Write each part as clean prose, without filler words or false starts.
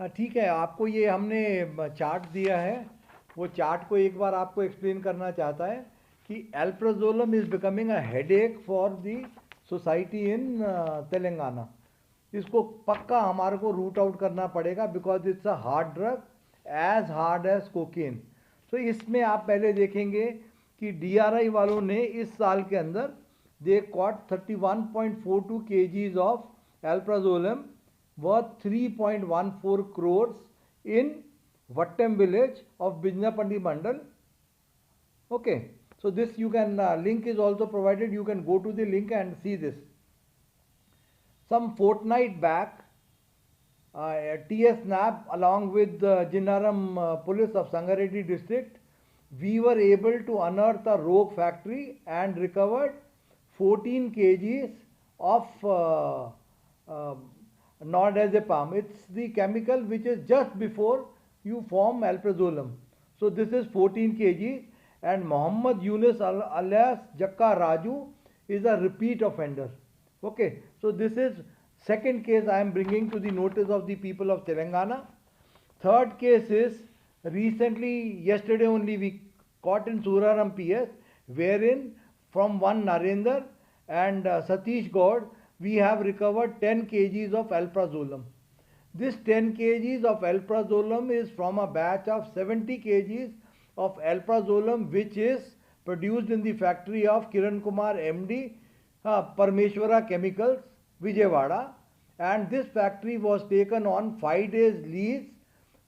ठीक है, आपको ये हमने चार्ट दिया है, वो चार्ट को एक बार आपको एक्सप्लेन करना चाहता है कि alprazolam is becoming a headache for the society in Telangana. इसको पक्का हमारे को रूट आउट करना पड़ेगा because it's a hard drug, as hard as cocaine. तो इसमें आप पहले देखेंगे कि डीआरआई वालों ने इस साल के अंदर they caught 31.42 kgs of alprazolam worth 3.14 crores in Vattem village of Bijnapandi Mandal. Okay, so this you can link is also provided. You can go to the link and see this. Some fortnight back, TS NAB along with the Jinnaram police of Sangareddy district, we were able to unearth a rogue factory and recovered 14 kgs of nordazepam. It's the chemical which is just before you form alprazolam. So this is 14 kgs, and Muhammad Yunus alias Jakka Raju is a repeat offender. Okay, so this is second case I am bringing to the notice of the people of Telangana. Third case is recently, yesterday only we caught in Suraram PS, wherein from one Narendra and Satish Gaud, we have recovered 10 kgs of alprazolam. This 10 kgs of alprazolam is from a batch of 70 kgs of alprazolam which is produced in the factory of Kiran Kumar MD, Parmeshwara Chemicals, Vijayawada, and this factory was taken on 5 days lease,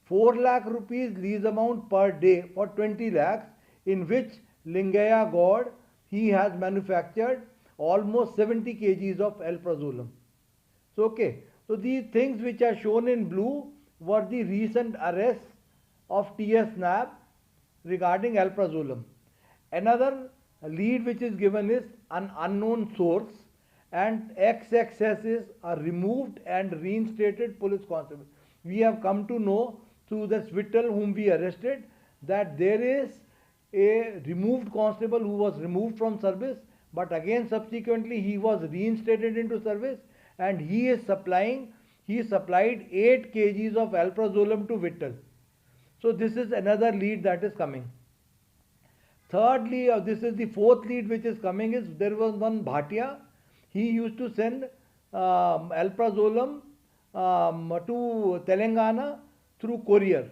4 lakh rupees lease amount per day for 20 lakhs, in which Lingaya God, he has manufactured almost 70 kgs of alprazolam. So, okay, so these things which are shown in blue were the recent arrests of TS NAB regarding alprazolam. Another lead which is given is an unknown source, and XXS are removed and reinstated police constable. We have come to know through the Swittle whom we arrested that there is a removed constable who was removed from service, but again subsequently he was reinstated into service, and he supplied 8 kgs of alprazolam to Vittal. So this is another lead that is coming. Thirdly, this is the fourth lead which is coming, is there was one Bhatia. He used to send alprazolam to Telangana through courier.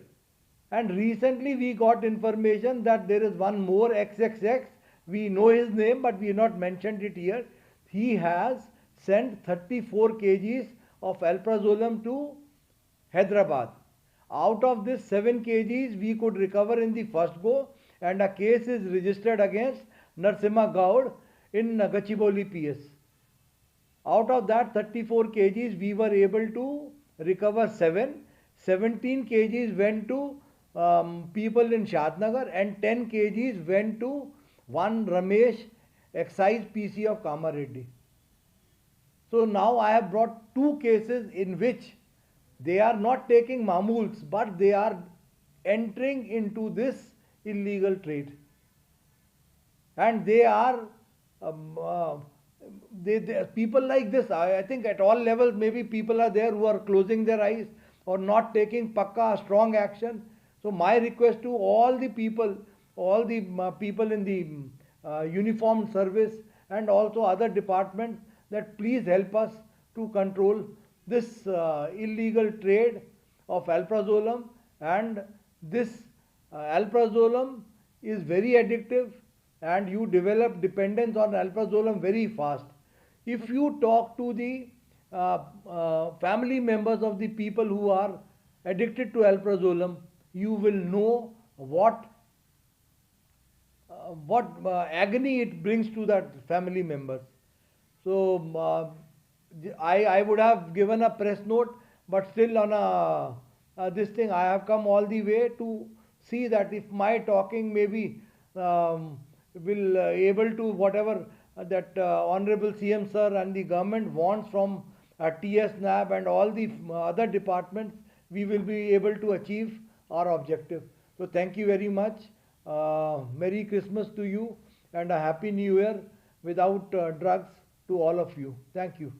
And recently we got information that there is one more XXX. We know his name, but we have not mentioned it here. He has sent 34 kgs of alprazolam to Hyderabad. Out of this 7 kgs we could recover in the first go, and a case is registered against Narsimha Gaud in Gachibowli PS. Out of that 34 kgs we were able to recover 7. 17 kgs went to people in Shadnagar, and 10 kgs went to one Ramesh, excise PC of Kamareddy. So now I have brought 2 cases in which they are not taking mamuls, but they are entering into this illegal trade, and they are people like this. I think at all levels maybe people are there who are closing their eyes or not taking pakka strong action. So my request to all the people in the uniformed service and also other departments, that please help us to control this illegal trade of alprazolam. And this alprazolam is very addictive, and you develop dependence on alprazolam very fast. If you talk to the family members of the people who are addicted to alprazolam, you will know what agony it brings to that family members. So I would have given a press note, but still on this thing I have come all the way to see that if my talking maybe will able to whatever that Honorable CM Sir and the government wants from TS NAB and all the other departments, we will be able to achieve our objective. So thank you very much. Merry Christmas to you and a Happy New Year without drugs to all of you. Thank you.